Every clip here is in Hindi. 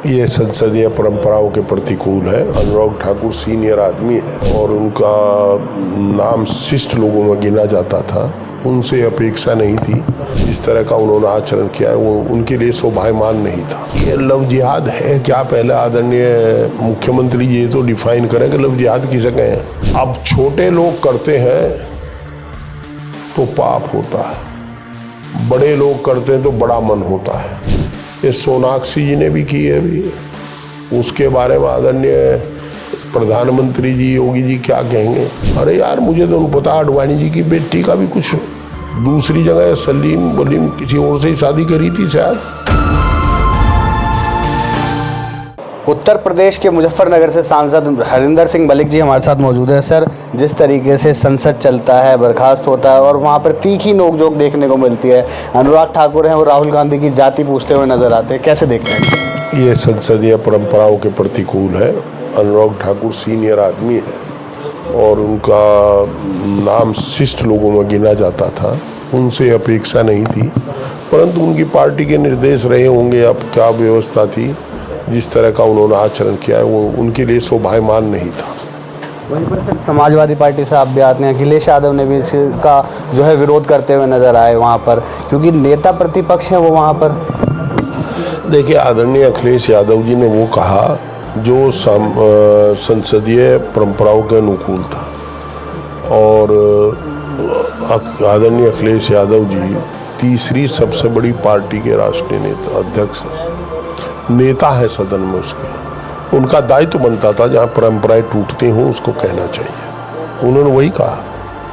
ये संसदीय परंपराओं के प्रतिकूल है। अनुराग ठाकुर सीनियर आदमी है और उनका नाम शिष्ट लोगों में गिना जाता था। उनसे अपेक्षा नहीं थी इस तरह का उन्होंने आचरण किया है, वो उनके लिए शोभायमान नहीं था। ये लव जिहाद है क्या? पहले आदरणीय मुख्यमंत्री जी तो डिफाइन करें कि लव जिहाद किसे कहें। अब छोटे लोग करते हैं तो पाप होता है, बड़े लोग करते हैं तो बड़ा मन होता है। ये सोनाक्षी जी ने भी की है अभी, उसके बारे में आदरणीय प्रधानमंत्री जी योगी जी क्या कहेंगे। अरे यार, मुझे तो पता आडवाणी जी की बेटी का भी कुछ दूसरी जगह सलीम वलीम किसी और से ही शादी करी थी शायद। उत्तर प्रदेश के मुजफ्फरनगर से सांसद हरिंदर सिंह मलिक जी हमारे साथ मौजूद हैं। सर, जिस तरीके से संसद चलता है, बर्खास्त होता है और वहाँ पर तीखी नोकझोंक देखने को मिलती है, अनुराग ठाकुर हैं वो राहुल गांधी की जाति पूछते हुए नजर आते हैं, कैसे देखते हैं? ये संसदीय परंपराओं के प्रतिकूल है। अनुराग ठाकुर सीनियर आदमी है और उनका नाम शिष्ट लोगों में गिना जाता था। उनसे अपेक्षा नहीं थी, परंतु उनकी पार्टी के निर्देश रहे होंगे, अब क्या व्यवस्था थी, जिस तरह का उन्होंने आचरण किया है वो उनके लिए शोभायमान नहीं था। वहीं पर सर, समाजवादी पार्टी से आप भी आते हैं, अखिलेश यादव ने भी इसका जो है विरोध करते हुए नजर आए वहाँ पर, क्योंकि नेता प्रतिपक्ष हैं वो वहाँ पर। देखिए, आदरणीय अखिलेश यादव जी ने वो कहा जो संसदीय परंपराओं के अनुकूल था और आदरणीय अखिलेश यादव जी तीसरी सबसे बड़ी पार्टी के राष्ट्रीय नेता अध्यक्ष नेता है सदन में। उसके उनका दायित्व बनता था जहाँ परंपराएं टूटती हों उसको कहना चाहिए, उन्होंने वही कहा।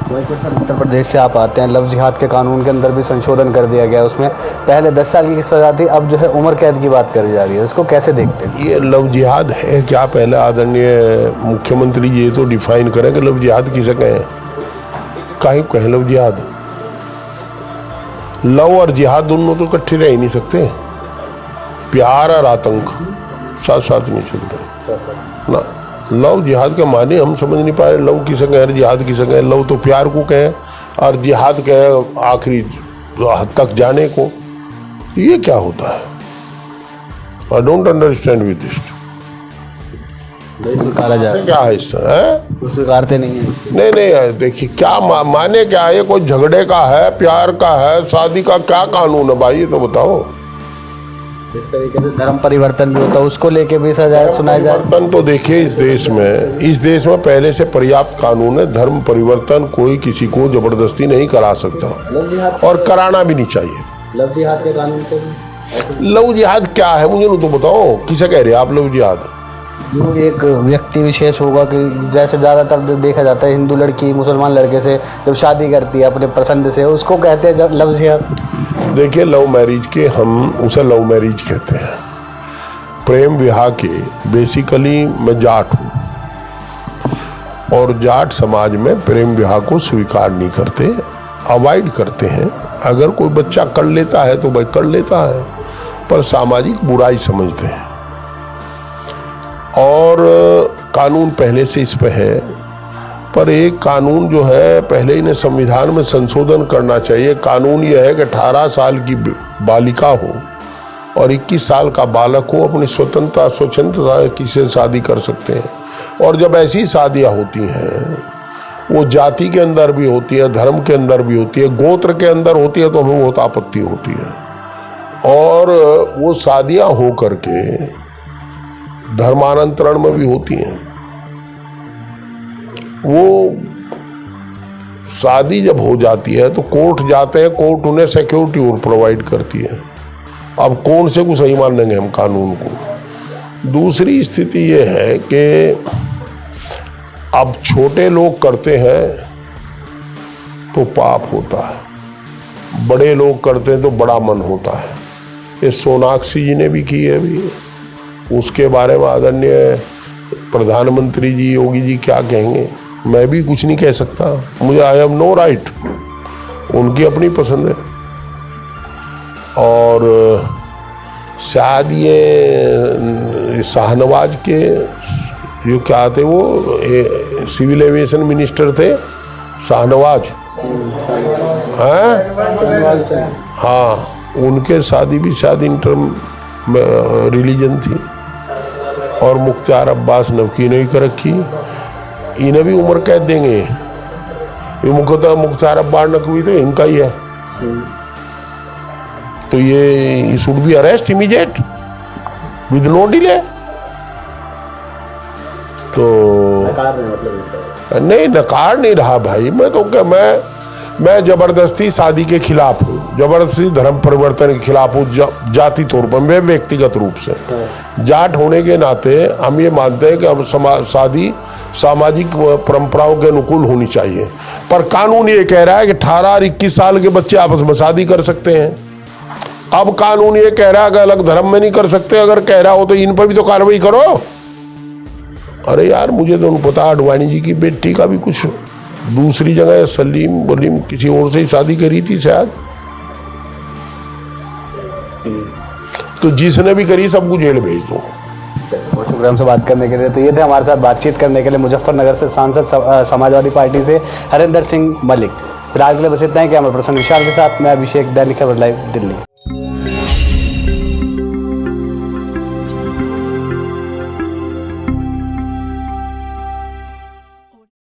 वहीं पर सर, उत्तर प्रदेश से आप आते हैं, लव जिहाद के कानून के अंदर भी संशोधन कर दिया गया। उसमें पहले 10 साल की सजा थी, अब जो है उम्र कैद की बात करी जा रही है, इसको कैसे देखते हैं? ये लव जिहाद है क्या? पहले आदरणीय मुख्यमंत्री जी तो डिफाइन करें कि लव जिहाद किसे कहें, काहे कहें लव जिहाद। लव और जिहाद दोनों तो इकट्ठे रह ही नहीं सकते। प्यार और आतंक साथ साथ नहीं चलते ना। लव जिहाद का माने हम समझ नहीं पा रहे। लव किसे कहें, जिहाद किसे कहें? लव तो प्यार को कहें और जिहाद कहें आखिरी हद तक जाने को। ये क्या होता है? I don't understand with this. स्वीकारा जाए क्या है इससे? तो स्वीकारते नहीं है। नहीं, देखिए क्या माने क्या है? ये कोई झगड़े का है, प्यार का है, शादी का क्या कानून है भाई, ये तो बताओ। इस तरीके से धर्म परिवर्तन भी होता है, उसको लेके भी सजा सुनाया जाए। परिवर्तन तो देखिए इस देश में पहले से पर्याप्त कानून है। धर्म परिवर्तन कोई किसी को जबरदस्ती नहीं करा सकता और कराना भी नहीं चाहिए। लव जिहाद के कानून को लव जिहाद क्या है मुझे तो बताओ, किसे कह रहे हैं आप लव जिहाद? जो एक व्यक्ति विशेष होगा कि जैसे ज़्यादातर देखा जाता है हिंदू लड़की मुसलमान लड़के से जब शादी करती है अपने पसंद से, उसको कहते हैं लव जिहाद। देखिए, लव मैरिज के हम उसे लव मैरिज कहते हैं। प्रेम विवाह के बेसिकली मैं जाट हूँ और जाट समाज में प्रेम विवाह को स्वीकार नहीं करते, अवॉइड करते हैं। अगर कोई बच्चा कर लेता है तो भाई कर लेता है, पर सामाजिक बुराई समझते हैं और कानून पहले से इस पे है। पर एक कानून जो है पहले इन्हें संविधान में संशोधन करना चाहिए। कानून यह है कि 18 साल की बालिका हो और 21 साल का बालक हो अपनी स्वतंत्रता किसी शादी कर सकते हैं। और जब ऐसी शादियां होती हैं, वो जाति के अंदर भी होती है, धर्म के अंदर भी होती है, गोत्र के अंदर होती है, तो हमें बहुत आपत्ति होती है। और वो शादियां हो करके धर्मांतरण में भी होती हैं। वो शादी जब हो जाती है तो कोर्ट जाते हैं, कोर्ट उन्हें सिक्योरिटी और प्रोवाइड करती है। अब कौन से को सही मानेंगे हम कानून को? दूसरी स्थिति ये है कि अब छोटे लोग करते हैं तो पाप होता है, बड़े लोग करते हैं तो बड़ा मन होता है। ये सोनाक्षी जी ने भी की है अभी, उसके बारे में आदरणीय प्रधानमंत्री जी योगी जी क्या कहेंगे? मैं भी कुछ नहीं कह सकता, मुझे आई हैव नो राइट, उनकी अपनी पसंद है। और शायद ये शाहनवाज के जो क्या थे वो सिविल एविएशन मिनिस्टर थे, शाहनवाज हैं, हाँ, उनके शादी भी शायद इंटर रिलीजन थी। और मुख्तार अब्बास नवकी ने भी कर रखी, इन्हें भी उम्र कैद देंगे। ये मुख्तार अब्बास नकवी तो इनका ही है, तो ये should be arrest immediate with no delay. तो नहीं, नकार नहीं रहा भाई। मैं तो क्या, मैं जबरदस्ती शादी के खिलाफ हूँ, जबरदस्ती धर्म परिवर्तन के खिलाफ हूँ, जाति तौर पर, मैं व्यक्तिगत रूप से जाट होने के नाते हम ये मानते हैं कि अब शादी सामाजिक परंपराओं के अनुकूल होनी चाहिए, पर कानून ये कह रहा है कि 18 और 21 साल के बच्चे आपस में शादी कर सकते हैं। अब कानून ये कह रहा है कि अलग धर्म में नहीं कर सकते। अगर कह रहा हो तो इन पर भी तो कार्रवाई करो। अरे यार, मुझे तो नहीं पता, आडवाणी जी की बेटी का भी कुछ दूसरी जगह सलीम किसी और से ही शादी करी थी शायद, तो जिसने भी करी सबको जेल भेज दो। बहुत शुक्रिया हमसे बात करने के लिए। तो ये थे हमारे साथ बातचीत करने के लिए मुजफ्फरनगर से सांसद समाजवादी पार्टी से हरिंदर सिंह मलिक। फिलहाल के लिए बस इतना ही। कैमरा पर्सन विशाल के साथ मैं अभिषेक, दैनिक खबर लाइव, दिल्ली।